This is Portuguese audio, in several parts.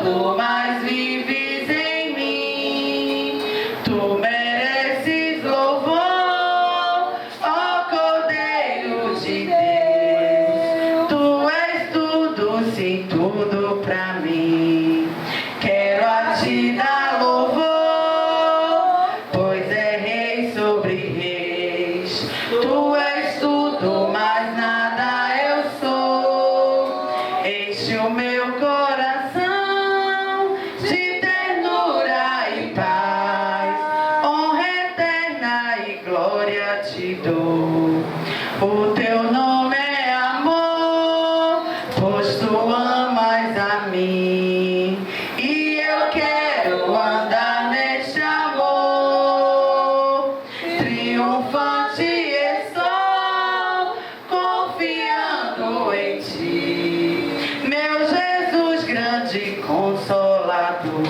tu mais vives em mim. Tu mereces louvor, ó Cordeiro de Deus. Tu és tudo, sim, tudo pra mim. Quero a ti dar louvor, pois é rei sobre reis. Tu és tudo, mas nada eu sou. Enche o meu coração de ternura e paz. Honra eterna e glória te dou. O teu nome é amor, pois tu amas a mim. E eu quero andar neste amor. Triunfante estou, confiando em ti. Meu Jesus, grande consolador.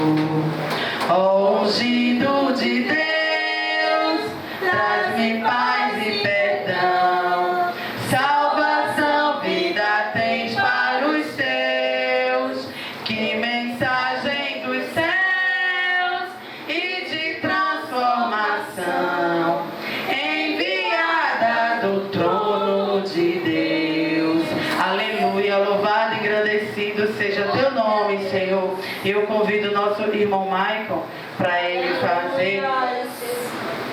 Ó ungido de Deus, traz-me paz e perdão. Salvação, vida tens para os teus. Que mensagem dos céus e de transformação, enviada do trono de Deus. Aleluia, louvado e engrandecido seja teu nome, Senhor. Eu convido o nosso irmão Michael para ele fazer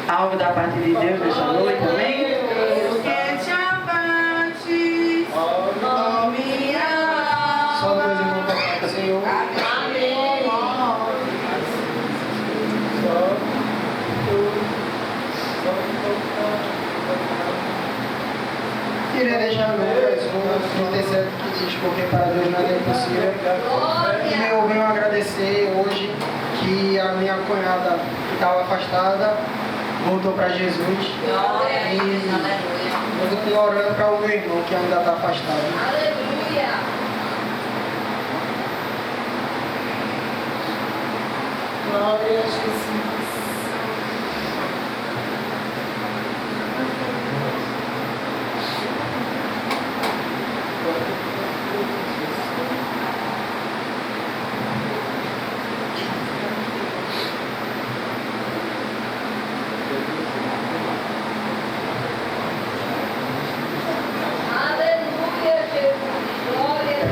algo da parte de Deus nesta noite, amém? Que te abate, nome Só Deus, irmão, para o Senhor. Queria deixar Lucas 1:37 que diz: porque para Deus nada é impossível. E eu venho agradecer hoje que a minha cunhada que estava afastada voltou para Jesus. E eu estou orando para o meu irmão que ainda está afastado. Aleluia! Glória a Jesus. Aleluia, Jesus! Glória a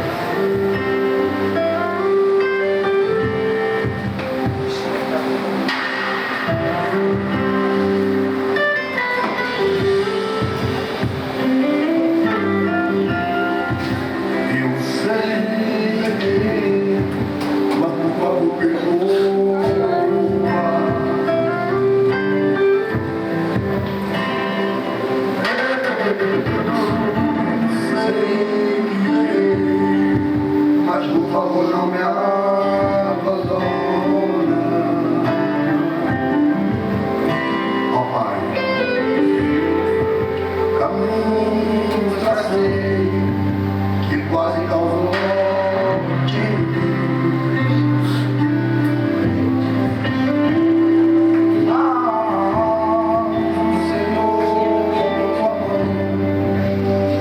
Eu sei mas por favor perdoa. Sei que errei, mas por favor não me abandona. Ó Pai, caminhos tracei que quase causou morte em mim. Mas, Senhor, tua mão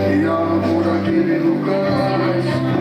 me amou naquele lugar escuro.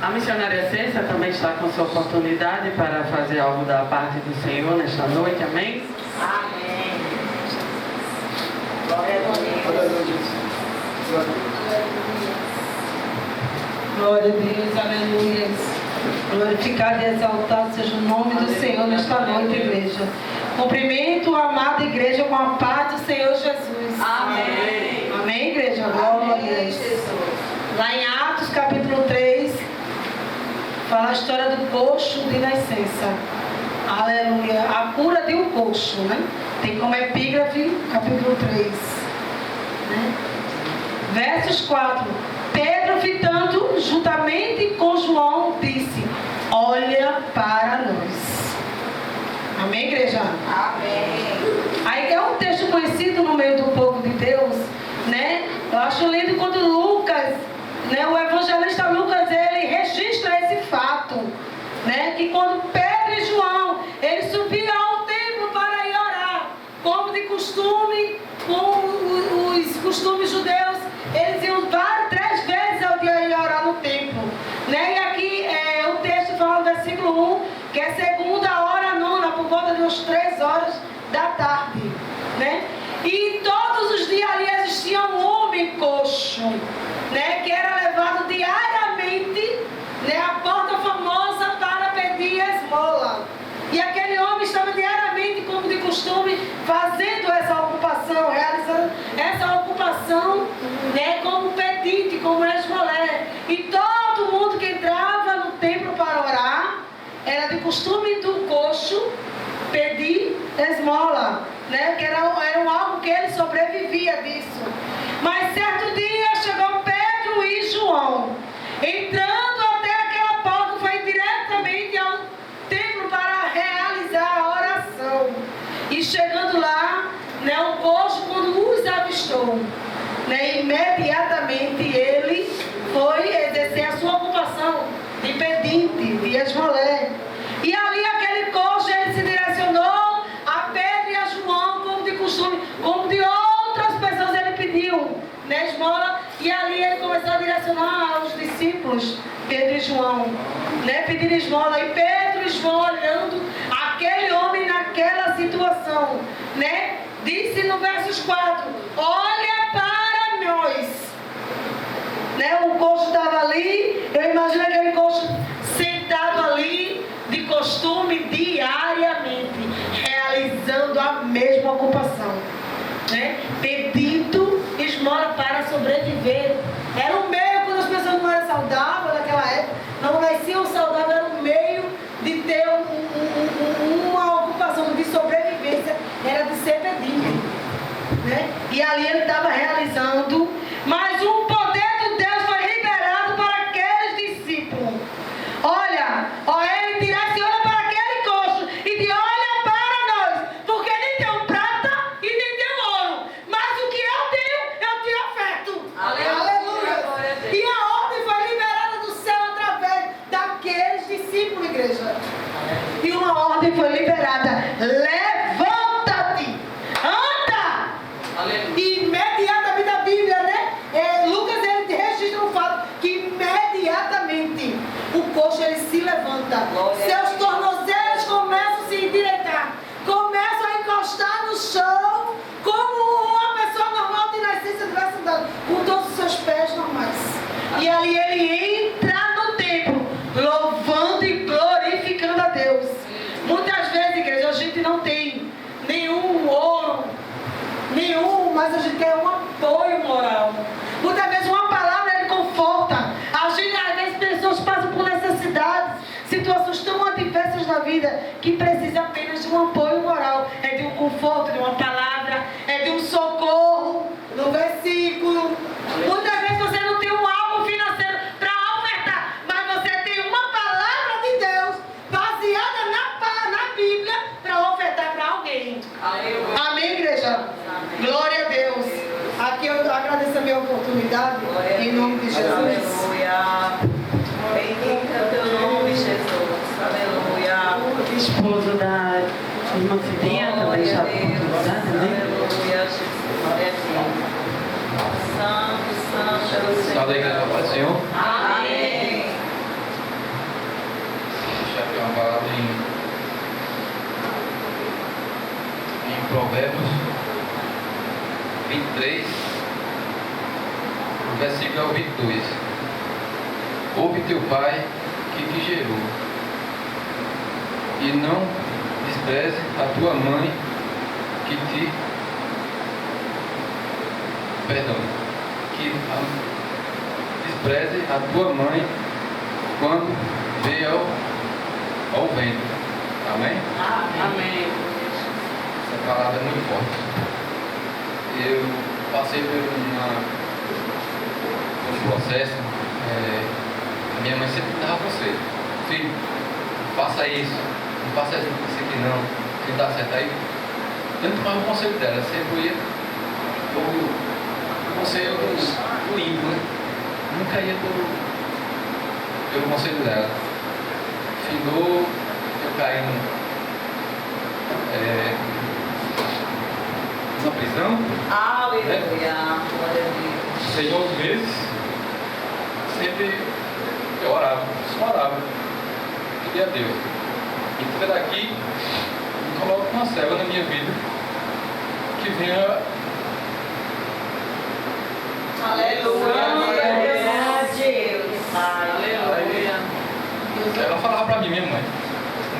A missionária Cência também está com sua oportunidade para fazer algo da parte do Senhor nesta noite, amém? Amém. Glória a Deus. Glória a Deus, aleluia. Glorificado e exaltado seja o nome do Senhor nesta noite, igreja. Cumprimento a amada igreja com a paz do Senhor Jesus. Amém. Amém, igreja? Glória a Deus. Lá em Atos, capítulo 3, fala a história do coxo de nascença. Aleluia. A cura de um coxo, né? Tem como epígrafe, capítulo 3. Né? Versos 4. Pedro, fitando juntamente com João, disse: olha para nós. Amém, igreja? Amém. Aí é um texto conhecido no meio do povo de Deus, né? Eu acho lindo quando Lucas, né, o evangelista Lucas, ele registra esse fato, né? Que quando Pedro e João, eles subiam ao templo para ir orar, como de costume, com os costumes judeus, eles iam 3 vezes ao dia ir orar no templo, né? E aqui o texto fala no versículo 1, que é segunda hora nona, por volta de umas 3 horas da tarde, né? E todos os dias ali existia um homem coxo, né? Que era levado diariamente, né? A porta famosa para pedir esmola. E aquele homem estava diariamente, como de costume, fazendo essa ocupação, realizando essa ocupação, né? Como pedinte, como esmolé. E todo mundo que entrava no templo para orar, era de costume do coxo pedir esmola, né? Que era algo que ele sobrevivia disso. Mas certo dia chegou Pedro e João, entrando até aquela porta, foi diretamente ao templo para realizar a oração. E chegando lá, né, o coxo, quando os avistou, né, imediatamente ele foi exercer a sua ocupação de pedinte, de esmolé. E ali aquele coxo, ele se direcionou a Pedro e a João, como de costume, como de outras pessoas ele pediu, né, esmola. E ali ele começou a direcionar aos discípulos, Pedro e João, né, pedir esmola. E Pedro e João, olhando aquele homem naquela situação, né, disse no versos 4, olha para nós. Né, o coxo estava ali, eu imagino aquele coxo sentado ali, de costume, diariamente, realizando a mas a gente quer um apoio moral. Muitas vezes uma palavra ele conforta. Às vezes pessoas passam por necessidades, situações tão adversas na vida que precisam apenas de um apoio moral. É de um conforto, de uma palavra, é de um socorro no versículo. Muitas vezes você não tem algo financeiro para ofertar, mas você tem uma palavra de Deus baseada na Bíblia para ofertar para alguém. Aleluia. Amém, igreja? Amém. Glória a Deus. Aqui eu agradeço a minha oportunidade, em nome de Jesus. Aleluia. Bendito é o teu nome, Jesus. Aleluia. Esposo da irmã Cidinha também está com oportunidade, né? Aleluia, Jesus. Glória a Deus. Santo, santo é o Senhor. Salve a igreja do Senhor. Amém. Deixar aqui uma palavra em Provérbios 23, o versículo é o 22. Ouve teu pai que te gerou, e não despreze a tua mãe que te despreze a tua mãe quando vê ao vento. Amém? Amém. Essa palavra é muito forte. Eu passei por um processo. A minha mãe sempre dava você, filho, faça isso, não faça isso aqui não, se não dá certo. Aí eu não tomava o conselho dela, sempre ia o conselho do ímpio, né? Nunca ia pelo conselho dela. Findou, eu caí numa prisão. Aleluia. Glória a Deus. 6 meses, sempre eu orava, só orava, pedia a Deus. E tu daqui, me coloca uma serva na minha vida que venha. Aleluia. Aleluia. Ela falava pra mim, minha mãe,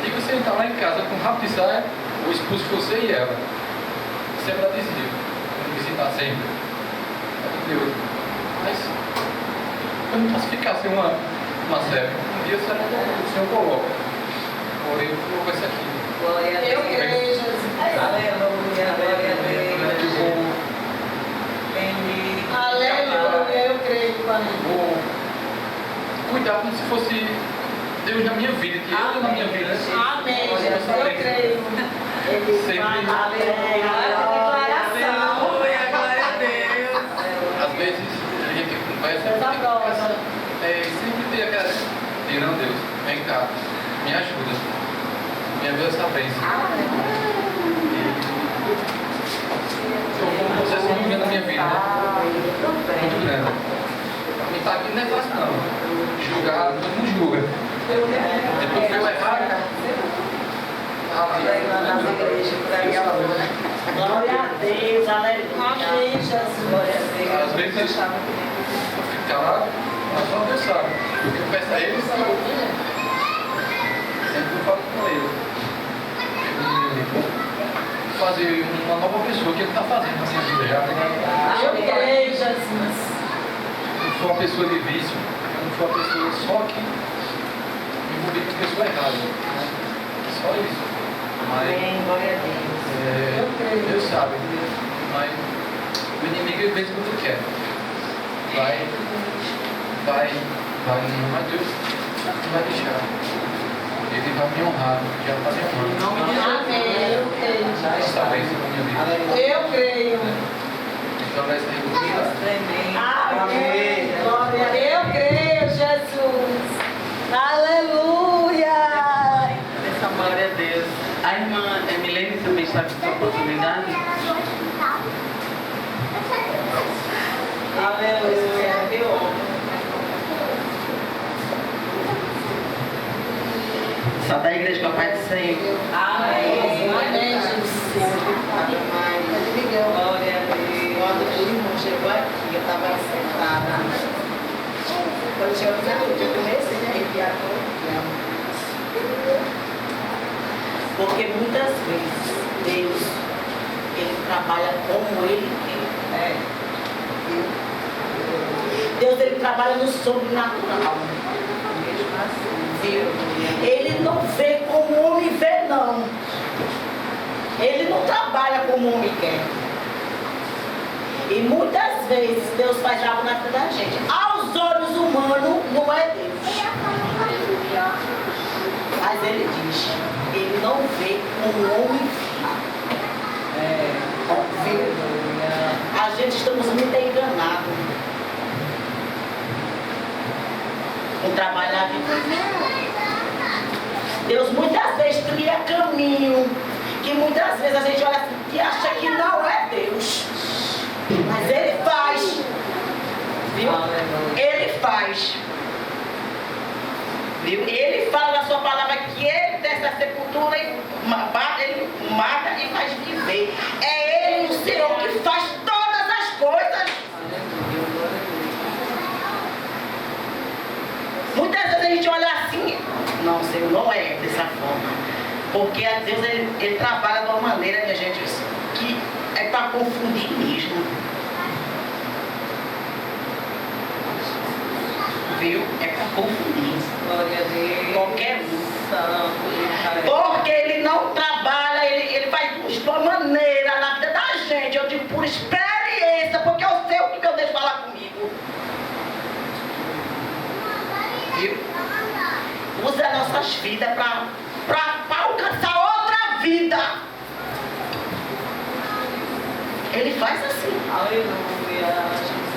diga você entrar lá em casa com rabo de saia, ou expulso você e ela. Sempre ela dizia, eu me visitar sempre. Deus, mas eu não posso ficar sem uma serva. Um dia o Senhor coloca. Porém, eu coloco essa aqui. Glória a Deus. Eu creio, Jesus. Aleluia. Glória a Deus. Bendito. Aleluia, eu creio, Pai. Vou cuidar como se fosse Deus na minha vida, que eu na minha vida. Amém, Jesus. Eu creio. Sempre, Aleluia. Glória a Deus. às vezes, a gente conversa, sempre tem aquela. Diz, não, Deus, vem cá, me ajuda, me ajuda essa bênção. Eu vou um processo muito grande na minha vida, muito grande. Não está aqui não é fácil não. Julgar, todo mundo julga. Depois que eu errar, Glória a Deus, aleluia. Amém, Jesus. Glória a Deus. às vezes eu fico calado, mas só Deus sabe. Porque eu peço a Ele, sempre eu falo com Ele. Fazer uma nova pessoa, que Ele está fazendo na minha vida já. Eu creio, Jesus. Não sou uma pessoa de vício, eu não sou uma pessoa só que me envolvi com pessoa errada. Né? Só isso. Mas Amém, glória a Deus. Deus sabe. Mas o inimigo ele fez quando quer. Vai, mas Deus não vai deixar. Ele vai me honrar, já está me honrando. Amém, eu creio. Essa bênção na minha vida. Eu creio. Então vai ser Deus tremendo. Amém. Glória. Eu creio, Jesus. Aleluia. Glória a Deus. A irmã Milene também está com essa oportunidade. Aleluia. Só da igreja com a paz do Senhor. Amém. Amém, Jesus. Glória a Deus. Quando o irmão chegou aqui, eu estava sentada. Quando chegou aqui, eu comecei a arrepiar todo. Porque muitas vezes Deus, Ele trabalha como Ele quer. Deus, ele trabalha no sobrenatural. Viu? Ele não vê como o homem vê, não. Ele não trabalha como o homem quer. E muitas vezes Deus faz algo na vida da gente. Aos olhos humanos, não é Deus. Mas ele diz, ele não vê como o homem vê. A gente estamos muito enganados. Com trabalho na vida. Deus muitas vezes cria caminho que muitas vezes a gente olha assim e acha que não é Deus. Mas ele faz. Viu? Ele faz. Viu? Ele fala na sua palavra que ele dessa sepultura ele mata e faz viver. É ele, o Senhor, que faz todas as coisas. Muitas vezes a gente olha assim, não, Senhor, não é dessa forma. Porque às vezes ele trabalha de uma maneira, minha gente, que é para confundir mesmo. Viu? É para confundir. Glória a Deus. Qualquer um. Porque ele não trabalha, ele faz de uma maneira na vida da gente, eu digo por experiência, porque eu sei o que meu Deus fala comigo. Viu? Usa nossas vidas para alcançar outra vida. Ele faz assim. Aleluia, Jesus.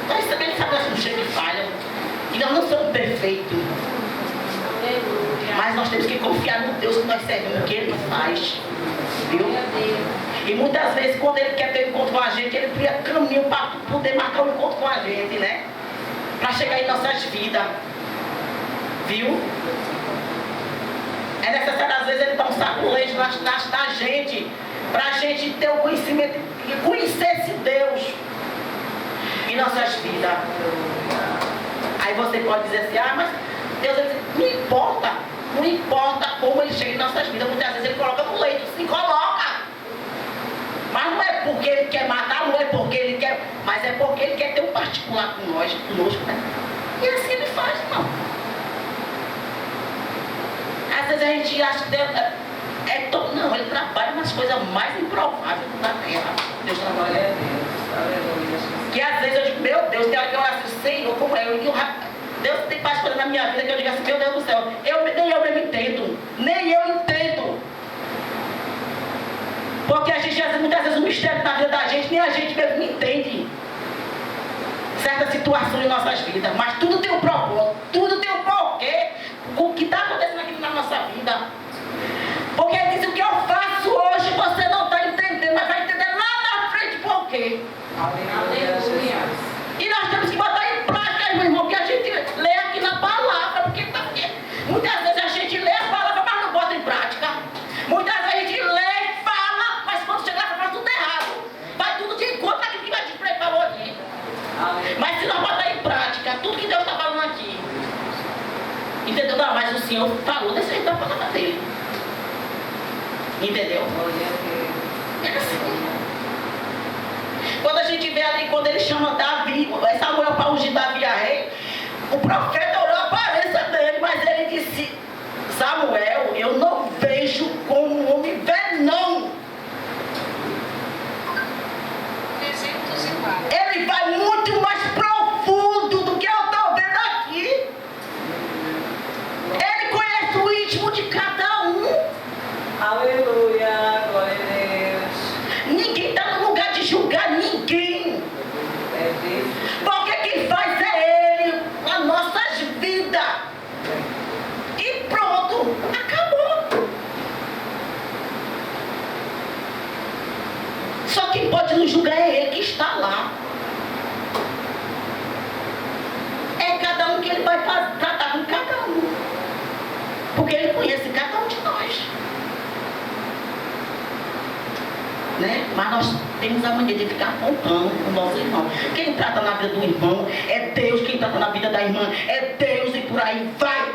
Nós também sabemos cheios de falha. E nós não somos perfeitos. Mas nós temos que confiar no Deus que nós servimos, que Ele faz. Viu? E muitas vezes, quando Ele quer ter um encontro com a gente, Ele cria caminho para poder marcar um encontro com a gente, né? Para chegar em nossas vidas. Viu? É necessário, às vezes, Ele dar um saculejo na gente, para a gente ter o conhecimento e conhecer esse Deus em nossas vidas. Aí você pode dizer assim, ah, mas Deus, não importa como Ele chega em nossas vidas. Muitas vezes Ele coloca no leito, sim, coloca. Mas não é porque Ele quer matar, não é porque Ele quer, mas é porque Ele quer ter um particular conosco, né? E assim Ele faz, irmão. Às vezes a gente acha que Deus não, Ele trabalha nas coisas mais improváveis da terra. Deus trabalha. Glória a Deus. Aleluia. Que às vezes eu digo, meu Deus, tem hora que eu olho assim, Senhor, como é? Deus tem faz coisas na minha vida que eu digo assim, meu Deus do céu, nem eu mesmo entendo. Nem eu entendo. Porque a gente, muitas vezes, o mistério da vida da gente, nem a gente mesmo entende certas situações em nossas vidas. Mas tudo tem um propósito, tudo tem um porquê. O que está acontecendo aqui na nossa vida. Porque Ele diz, o que eu faço hoje, você não está entendendo, mas vai entender lá na frente por quê. Aleluia, Jesus. E nós temos que botar em prática, meu irmão, que a gente lê aqui na palavra, porque muitas vezes a gente lê a palavra, mas não bota em prática. Muitas vezes a gente lê e fala, mas quando chega lá faz tudo errado. Vai tudo de encontro àquilo que vai te falou aqui. Mas se nós botar em prática tudo que Deus está falando aqui, entendeu? Não, mas o Senhor falou desse jeito da palavra dele. Entendeu? É assim. Quando a gente vê ali, quando ele chama Davi, Samuel para ungir Davi a rei, o profeta olhou a aparência dele, mas ele disse, Samuel, eu não vejo como o homem vê, não. Ele vai muito mais profundo do que eu estou vendo aqui. Ele conhece o íntimo de cada um. Aleluia, glória a Deus. Ninguém está no lugar de julgar ninguém. Porque quem faz é Ele, as nossas vidas. E pronto, acabou. Só quem pode nos julgar é Ele que está lá. É cada um que Ele vai tratar com cada um. Porque Ele conhece cada um de nós. Né? Mas nós temos a mania de ficar apontando o nosso irmão. Quem trata na vida do irmão é Deus, quem trata na vida da irmã é Deus, e por aí vai.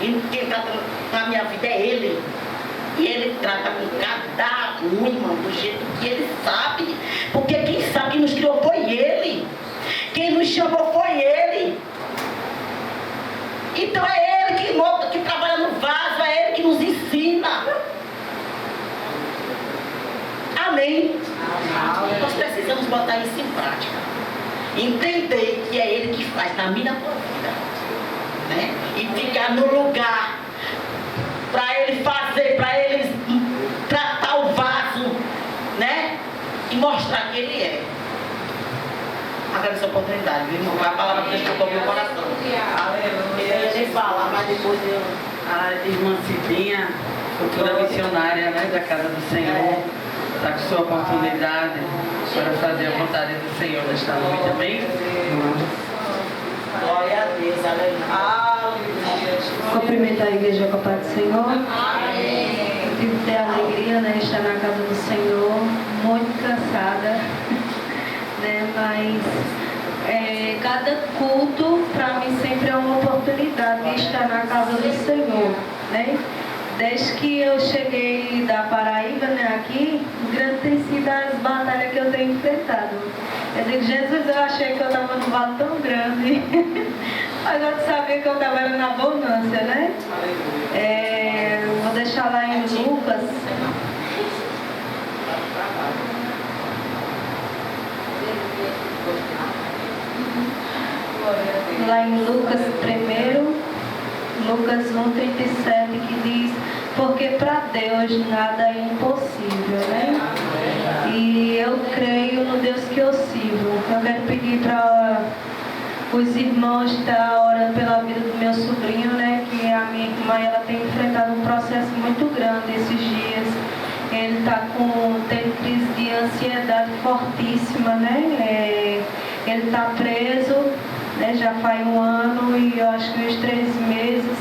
E quem trata na minha vida é Ele. E ele trata com cada um, irmão, do jeito que ele sabe. Porque quem sabe que nos criou foi ele. Quem nos chamou foi ele. Então é ele que trabalha no vaso, é ele que nos ensina. Amém? Nós precisamos botar isso em prática. Entender que é ele que faz na minha vida. Né? E ficar no lugar para ele fazer, para ele tratar o vaso, né? E mostrar que ele é. Agradeço a oportunidade, viu, irmão? A palavra que tocou no meu coração. Ele fala, mas depois eu. A irmã Cidinha, futura missionária, né, da Casa do Senhor, está com sua oportunidade para fazer a vontade do Senhor nesta noite, amém? Glória a Deus, aleluia. Cumprimentar a igreja com a paz do Senhor. Eu tive ter a alegria, né, estar na casa do Senhor, muito cansada, né, mas cada culto para mim sempre é uma oportunidade de estar na casa do Senhor, né? Desde que eu cheguei da Paraíba, né, aqui, grande tem sido as batalhas que eu tenho enfrentado. Eu digo, Jesus, eu achei que eu estava num vale tão grande, mas eu sabia que eu estava na abundância, né? Vou deixar lá em Lucas. Lá em Lucas 1, Lucas 1:37, que diz, porque para Deus nada é impossível, né? E eu creio no Deus que eu sirvo. Eu quero pedir para os irmãos estar orando pela vida do meu sobrinho, né? Que a minha irmã, ela tem enfrentado um processo muito grande esses dias. Ele está tendo crise de ansiedade fortíssima, né? Ele está preso, né? Já faz 1 ano e eu acho que uns 3 meses.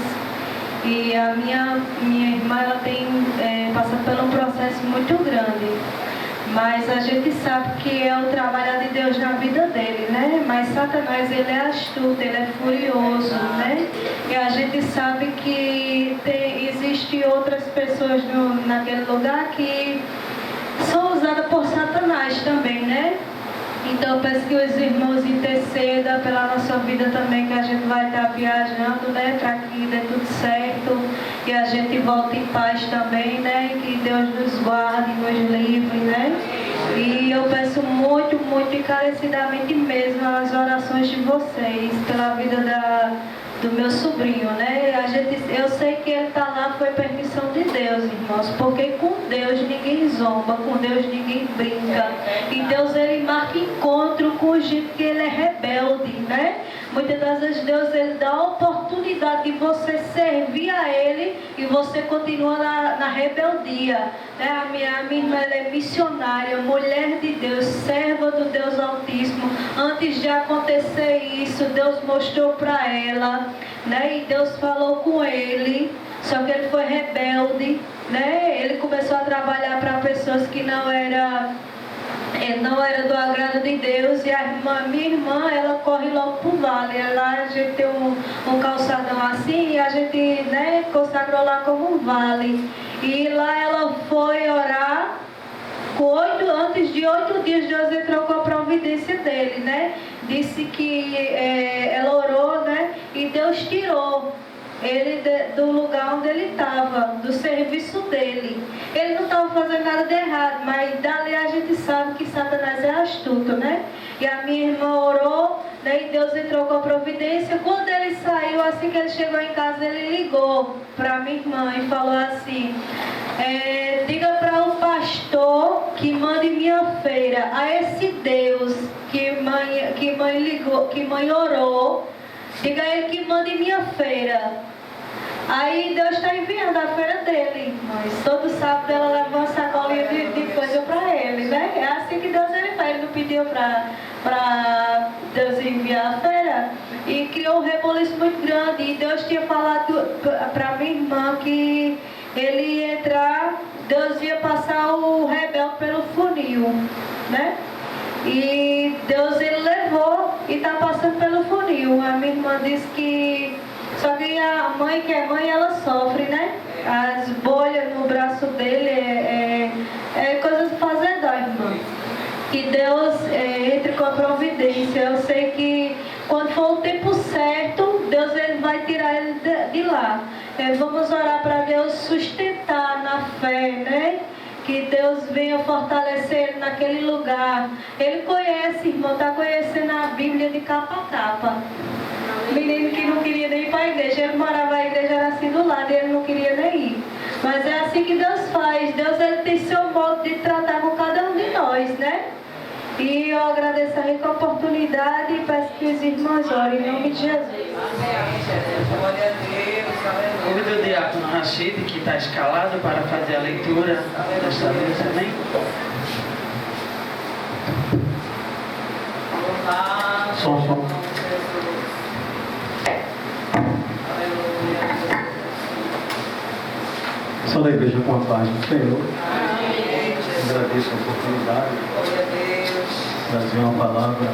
E a minha irmã, ela tem passado por um processo muito grande. Mas a gente sabe que é o trabalho de Deus na vida dele, né? Mas Satanás, ele é astuto, ele é furioso, né? E a gente sabe que existem outras pessoas naquele lugar que são usadas por Satanás também, né? Então eu peço que os irmãos intercedam pela nossa vida também, que a gente vai estar viajando, né? Para que dê tudo certo e a gente volte em paz também, né? Que Deus nos guarde, nos livre, né? E eu peço muito, muito encarecidamente mesmo as orações de vocês pela vida do meu sobrinho, né? Eu sei que ele está lá, foi permissão de Deus, irmãos, porque com Deus ninguém zomba, com Deus ninguém brinca. E Deus, ele marca encontro com gente que ele é rebelde, né? Muitas das vezes Deus, ele dá a oportunidade de você servir a ele e você continua na rebeldia, né? A minha irmã, ela é missionária, mulher de Deus, serva do Deus Altíssimo. Antes de acontecer isso, Deus mostrou para ela, né? E Deus falou com ele, só que ele foi rebelde, né? Ele começou a trabalhar para pessoas que não era do agrado de Deus. E minha irmã, ela corre logo pro vale. Lá a gente tem um calçadão assim e a gente, né, consagrou lá como um vale. E lá ela foi orar. Antes de 8 dias, Deus entrou com a providência dele, né? Disse que ela orou, né? E Deus tirou ele do lugar onde ele estava, do serviço dele. Ele não estava fazendo nada de errado, mas dali a gente sabe que Satanás é astuto, né? E a minha irmã orou, né? E Deus entrou com a providência. Quando ele saiu, assim que ele chegou em casa, ele ligou para minha irmã e falou assim: diga para o pastor que mande minha feira a esse Deus que mãe ligou, que mãe orou. Diga a ele que mande minha feira. Aí Deus está enviando a feira dele. Mas todo sábado ela leva uma sacolinha de coisa para ele, né? É assim que Deus ele faz. Ele não pediu para Deus enviar a feira. E criou um reboliço muito grande. E Deus tinha falado para minha irmã que ele ia entrar, Deus ia passar o rebelde pelo funil, né? E Deus, ele levou e está passando pelo funil. A minha irmã disse que... Só que a mãe, que é mãe, ela sofre, né? As bolhas no braço Deus entre com a providência. Eu sei que quando for o tempo certo, Deus ele vai tirar ele de lá. Vamos orar para Deus sustentar na fé, né? Que Deus venha fortalecer ele naquele lugar. Ele conhece, irmão, está conhecendo a Bíblia de capa a capa. Menino que não queria nem ir para a igreja, ele morava, a igreja era assim do lado, e ele não queria nem ir. Mas é assim que Deus faz. Deus ele tem seu modo de tratar com cada um de nós, né? E eu agradeço a rica oportunidade e peço que os irmãos orem em nome de Jesus. Glória a Deus, aleluia. Convido o diácono Rachid, que está escalado para fazer a leitura desta vez também. Louvado Som. seja o nome de Jesus. Aleluia. Só da igreja com a paz do Senhor. Amém, Jesus. Agradeço a oportunidade Glória a Deus. de trazer uma palavra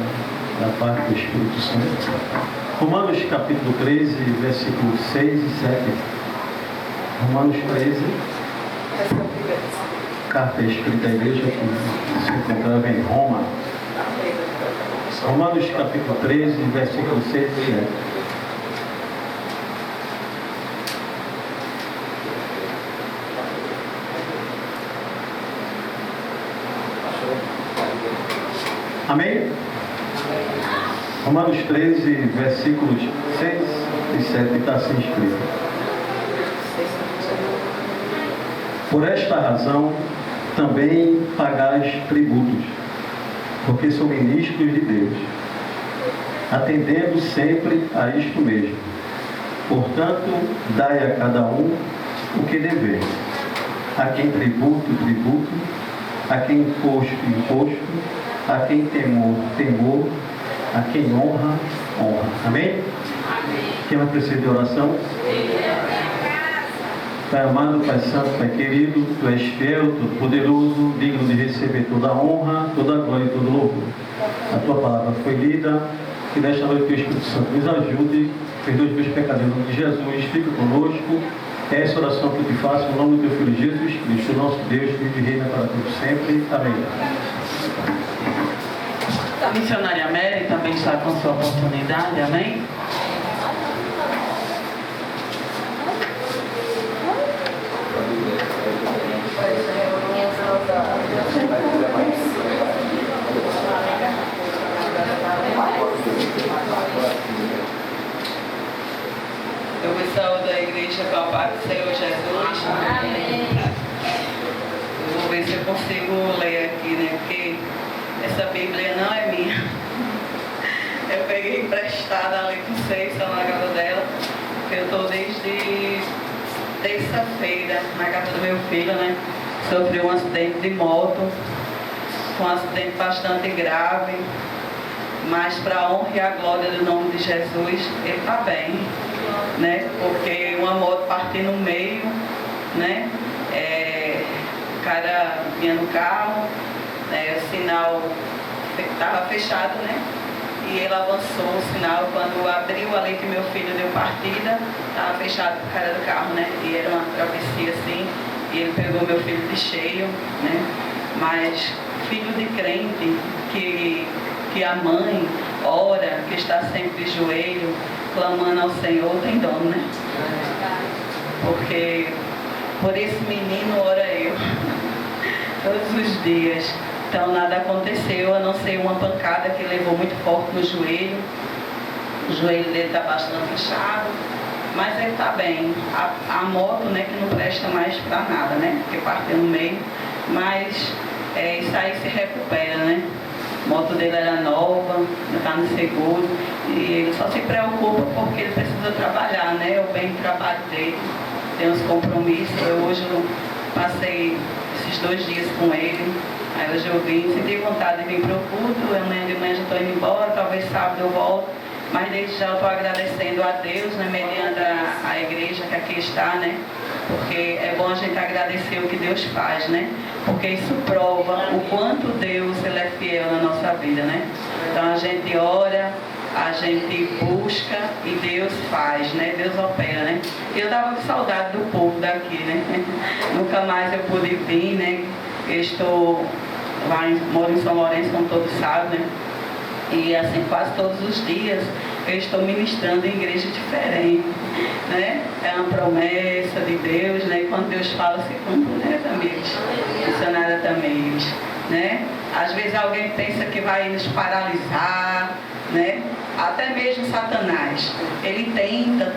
da parte do Espírito Santo. Romanos capítulo 13, versículos 6 e 7. Romanos 13, carta escrita à igreja que se encontrava em Roma. Romanos capítulo 13, versículos 6 e 7. Amém? Romanos 13, versículos 6 e 7 está assim escrito. Por esta razão também pagais tributos, porque sou ministros de Deus, atendendo sempre a isto mesmo. Portanto, dai a cada um o que dever. A quem tributo, tributo. A quem imposto, imposto. A quem temor, temor. A quem honra, honra. Amém? Quem vai precisar de oração? Pai amado, Pai santo, Pai querido, Tu és fiel, todo poderoso, digno de receber toda a honra, toda a glória e todo o louvor. A Tua palavra foi lida, que nesta noite o Espírito Santo nos ajude, perdoe os meus pecados em nome de Jesus, fique conosco. É essa oração que eu te faço em nome do Teu Filho Jesus Cristo, nosso Deus, que vive e reina para todos sempre. Amém. A missionária Mary também está com sua oportunidade, amém? Eu vos saúdo a igreja com a paz do Senhor Jesus. Amém. Eu vou ver se eu consigo ler aqui, né? Porque essa Bíblia não é minha. Eu peguei emprestada ali com vocês, só na casa dela. Eu estou desde terça-feira na casa do meu filho, né? Sofreu um acidente de moto, um acidente bastante grave. Mas para a honra e a glória do nome de Jesus, ele está bem, né? Porque uma moto partiu no meio, né? O cara vinha no carro, o sinal estava fechado, né? E ele avançou o sinal, quando abriu ali que meu filho deu partida, estava fechado o cara do carro, né? E era uma travessia assim, e ele pegou meu filho de cheio, né? Mas filho de crente, que a mãe ora, que está sempre de joelho, clamando ao Senhor, tem dono, né? Porque por esse menino ora eu, todos os dias. Então nada aconteceu, a não ser uma pancada que levou muito forte no joelho. O joelho dele está bastante inchado, mas ele está bem. A moto, né, que não presta mais para nada, né? Porque partiu no meio, mas isso aí se recupera, né? A moto dele era nova, está no seguro, e ele só se preocupa porque ele precisa trabalhar, né? O bem do trabalho dele, tem uns compromissos. Hoje eu passei esses 2 dias com ele. Aí hoje eu vim, senti vontade de vir para o culto, amanhã de manhã já estou indo embora, talvez sábado eu volto, mas desde já eu estou agradecendo a Deus, né, mediante a igreja que aqui está, né, porque é bom a gente agradecer o que Deus faz, né, porque isso prova o quanto Deus ele é fiel na nossa vida, né. Então a gente ora, a gente busca e Deus faz, né, Deus opera, né. Eu dava saudade do povo daqui, né, nunca mais eu pude vir, né. Eu estou moro em São Lourenço, como todos sabem, né? E assim, quase todos os dias eu estou ministrando em igreja diferente, né? É uma promessa de Deus, né? E quando Deus fala, se cumpre, né, amigos? Missionária Tamires, né? Às vezes alguém pensa que vai nos paralisar, né? Até mesmo Satanás, ele tenta,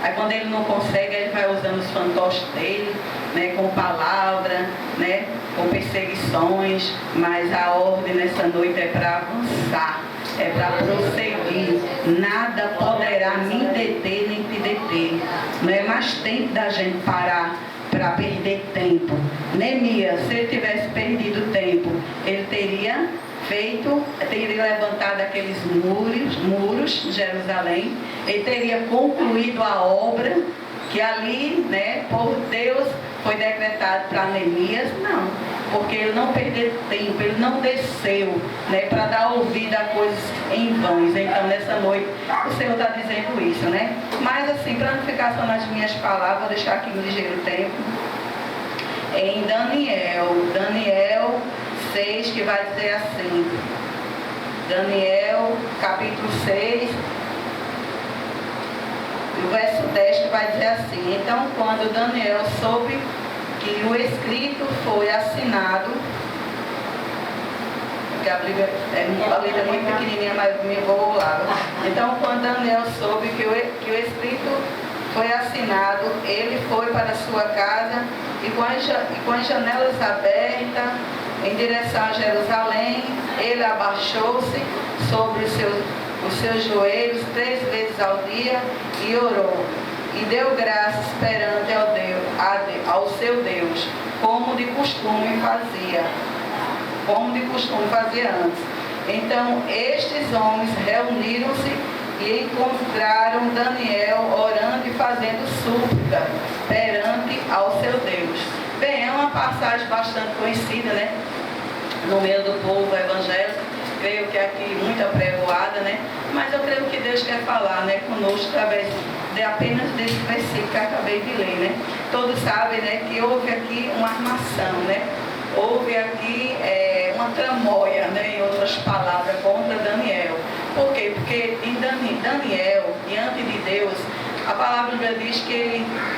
aí quando ele não consegue, ele vai usando os fantoches dele, né, com palavra, né, com perseguições, mas a ordem nessa noite é para avançar, é para prosseguir, nada poderá me deter nem te deter, não é mais tempo da gente parar para perder tempo. Neemias, se ele tivesse perdido tempo, ele teria levantado aqueles muros de Jerusalém, ele teria concluído a obra que ali, né, por Deus foi decretado para Neemias. Não, porque ele não perdeu tempo, ele não desceu, né, para dar ouvido a coisas em vãos. Então nessa noite o Senhor está dizendo isso, né? Mas assim, para não ficar só nas minhas palavras, vou deixar aqui um ligeiro tempo. Em Daniel 6, que vai dizer assim, Daniel capítulo 6, o verso 10, que vai dizer assim: então quando Daniel soube que o escrito foi assinado, porque a Bíblia é muito pequenininha, mas me vou lá. Então quando Daniel soube que o escrito foi assinado, ele foi para a sua casa e com as janelas abertas, em direção a Jerusalém, ele abaixou-se sobre os seus joelhos 3 vezes ao dia e orou. E deu graças perante ao seu Deus, como de costume fazia antes. Então estes homens reuniram-se e encontraram Daniel orando e fazendo súplica perante ao seu Deus. Bem, é uma passagem bastante conhecida, né? No meio do povo evangélico, creio que aqui muito apregoada, né? Mas eu creio que Deus quer falar, né, conosco através de apenas desse versículo que eu acabei de ler, né? Todos sabem, né, que houve aqui uma armação, né? Houve aqui uma tramóia, né, em outras palavras, contra Daniel. Por quê? Porque em Daniel, diante de Deus, a palavra diz que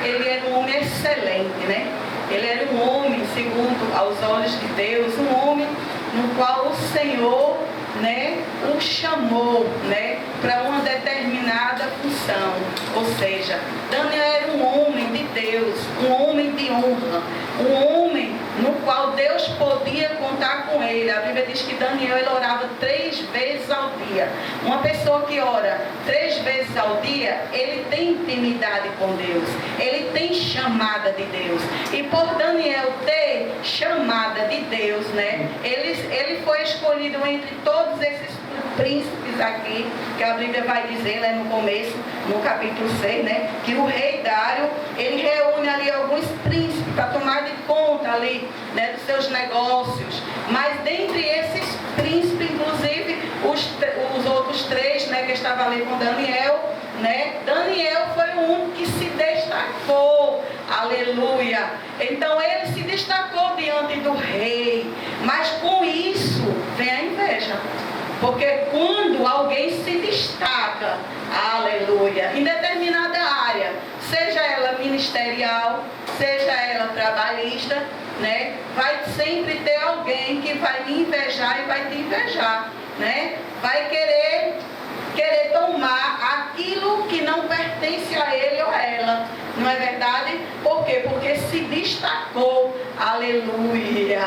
ele era um homem excelente, né? Ele era um homem, segundo aos olhos de Deus, um homem no qual o Senhor, né, o chamou, né, para uma determinada função. Ou seja, Daniel era um homem de Deus, um homem de honra, um homem no qual Deus podia contar com ele. A Bíblia diz que Daniel ele orava 3 vezes ao dia. Uma pessoa que ora 3 vezes ao dia, ele tem intimidade com Deus, ele tem chamada de Deus. E por Daniel ter chamada de Deus, né, ele foi escolhido entre todos esses príncipes aqui, que a Bíblia vai dizer, né, no começo, no capítulo 6, né, que o rei Dário, ele reúne ali alguns príncipes para tomar de conta ali, né, dos seus negócios. Mas dentre esses príncipes, inclusive os outros 3, né, que estavam ali com Daniel, né, Daniel foi o único que se destacou. Aleluia! Então ele se destacou diante do rei, mas com isso vem a inveja. Porque quando alguém se destaca, aleluia, em determinada área, seja ela ministerial, seja ela trabalhista, né, vai sempre ter alguém que vai me invejar e vai te invejar, né? Vai querer tomar aquilo que não pertence a ele ou a ela. Não é verdade? Por quê? Porque se destacou. Aleluia!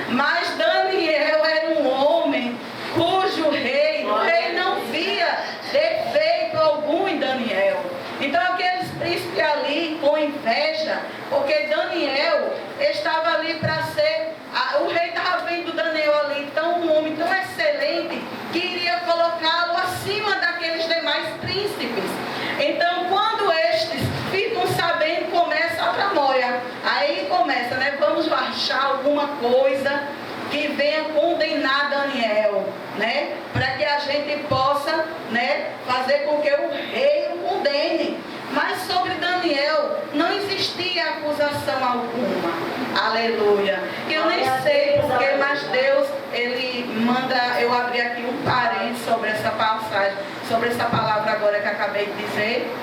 Mas Daniel era um homem cujo o rei não via defeito algum em Daniel. Então aqueles príncipes ali com inveja, porque Daniel estava ali para ser, o rei estava vendo Daniel ali, então um homem tão excelente, que iria colocá-lo acima daqueles demais príncipes. Então quando estes ficam sabendo, começa a tramóia. Aí começa, né, vamos achar alguma coisa que venha condenar Daniel, né, para que a gente possa, né, fazer com que o rei o condene. Mas sobre Daniel não existe existir acusação alguma. Aleluia. Eu nem sei porque, mas Deus, Ele manda eu abrir aqui um parênteses sobre essa passagem, sobre essa palavra agora que acabei de dizer.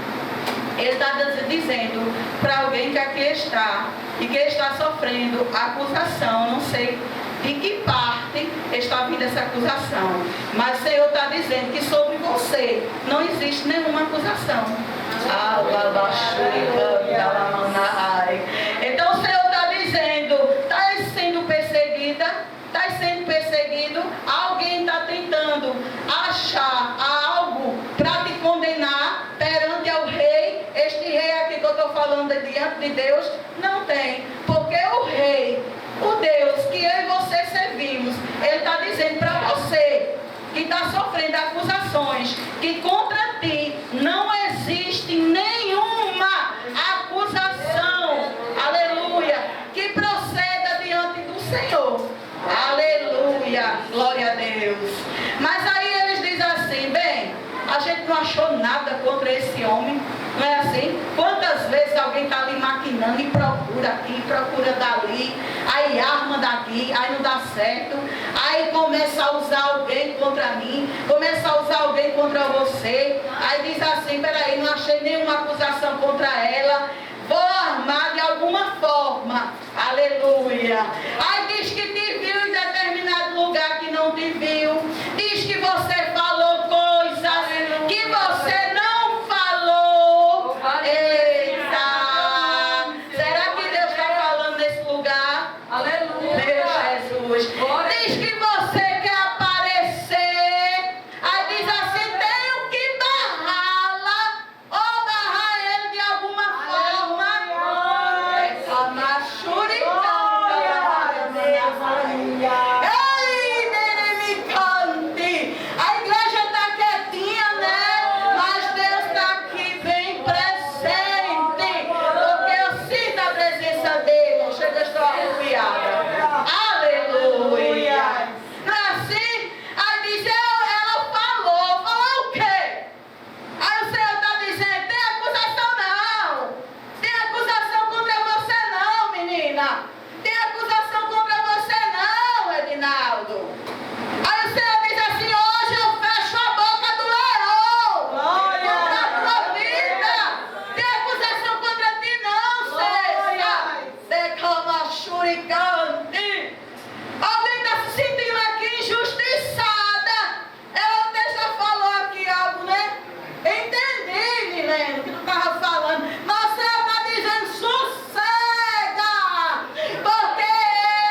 Ele está dizendo para alguém que aqui está e que está sofrendo acusação, não sei de que parte está vindo essa acusação, mas o Senhor está dizendo que sobre você não existe nenhuma acusação. Então o Senhor está dizendo, está sendo perseguida, está sendo perseguido, alguém está tentando achar algo para te condenar perante ao rei. Este rei aqui que eu estou falando diante de Deus não tem, porque o rei, o Deus que eu e você servimos, Ele está dizendo para você que está sofrendo acusações, que contra ti não existe nenhuma acusação, aleluia, que proceda diante do Senhor, aleluia, glória a Deus. Mas aí eles dizem assim, bem, a gente não achou nada contra esse homem, não é assim? Quantas vezes alguém está ali maquinando e procura aqui, procura dali, aí arma daqui, aí não dá certo, aí começa a usar alguém contra mim, começa a usar alguém contra você, aí diz assim, peraí, não achei nenhuma acusação contra ela, vou armar de alguma forma, aleluia. Aí diz que te viu em determinado lugar que não te viu, diz que você falou coisas que você não falou. Eita! Será que Deus está falando nesse lugar? Aleluia! Meu Jesus! Diz que você quer aparecer, aí diz assim, tenho que barrá-la ou barrar ele de alguma forma. A igreja está quietinha, né? Mas Deus está aqui bem presente, porque eu sinto a presença dele. Chega, eu estou arrepiada. Aleluia. Não é assim? Aí diz, ela falou o quê? Aí o Senhor está dizendo, tem acusação não. Tem acusação contra você não, menina. Tem acusação contra você não, Edinaldo. Aí o Senhor diz assim, hoje eu fecho a boca do leão. Contra a tua vida. Tem acusação contra ti não, César. Decama churicante. Alguém está se sentindo aqui injustiçada. Ela até já falou aqui algo, né? Entendi, Milene, que tu estava falando. Mas você está dizendo sossega, porque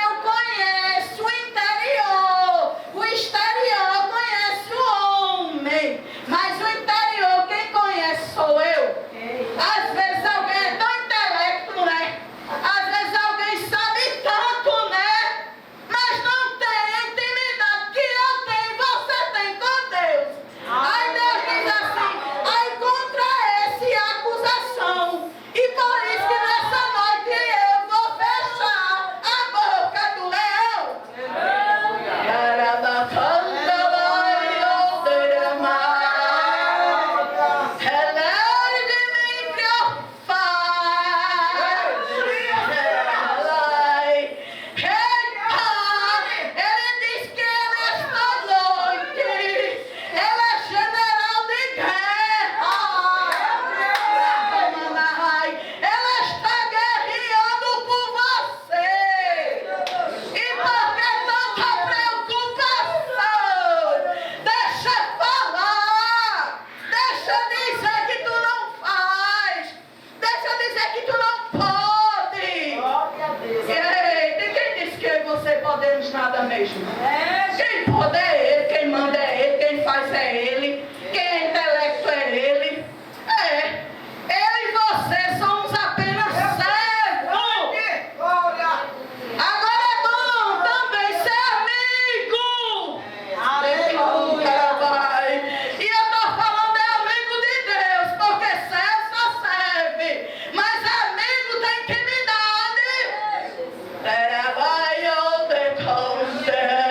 eu conheço o interior. O exterior conhece o homem, mas o interior quem conhece sou eu. Às vezes alguém é tão intelecto, né? Às vezes alguém sabe tanto, né? Mas não tem a intimidade que eu tenho e você tem com Deus. Aí Deus diz assim, aí contra esse acusação. E por isso que nessa noite eu vou fechar a boca do leão. Ele diz que nesta noite ele é general de guerra. Ela está guerreando por você. E por que tanta preocupação? Deixa falar. Deixa dizer que tu não faz. Deixa dizer que tu não pode. Eita, quem disse que eu e você podemos nada mesmo? Quem pode é ele, quem manda é ele, quem faz é ele, quem é intelecto é ele. Eu e você somos apenas servos. Agora é bom também ser amigo. Aleluia, vai. E eu estou falando é amigo de Deus, porque servo só serve, mas amigo tem intimidade. Vai, eu te conto.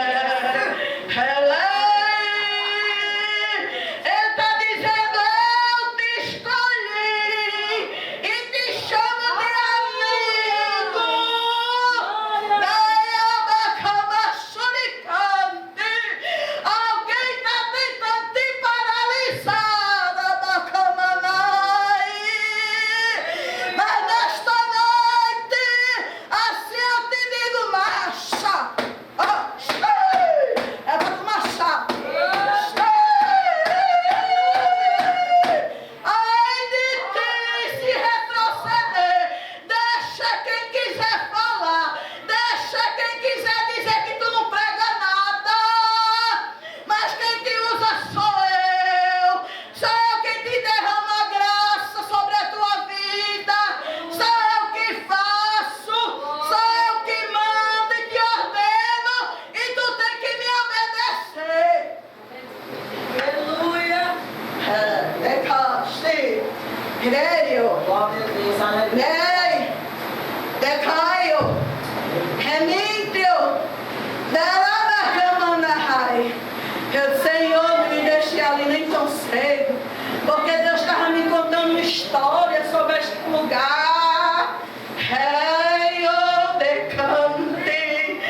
história sobre este lugar. Hey, oh, decante.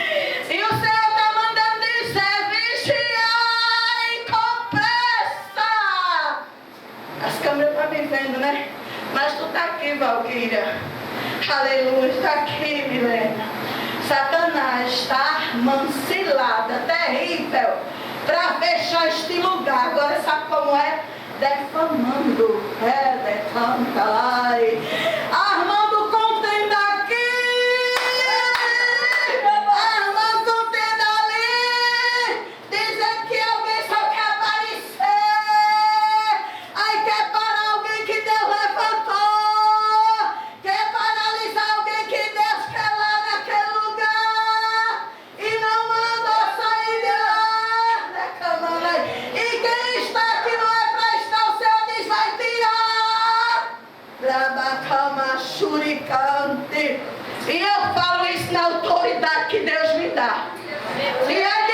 E o Senhor está mandando dizer: vigiai com pressa. As câmeras estão me vendo, né? Mas tu está aqui, Valquíria. Aleluia, está aqui, Milena. Satanás está armando cilada terrível para fechar este lugar. Agora sabe como é? Defamando. Defamai. Armando contenda aqui. Armando contenda ali. Dizem que alguém só quer aparecer. Aí quer parar alguém que Deus levantou. Quer paralisar alguém que Deus quer lá naquele lugar. E não mandou sair de lá. Decamai. E quem está aqui não é para estar, o Senhor diz: vai tirar. Labacama churicante. E eu falo isso na autoridade que Deus me dá. E aí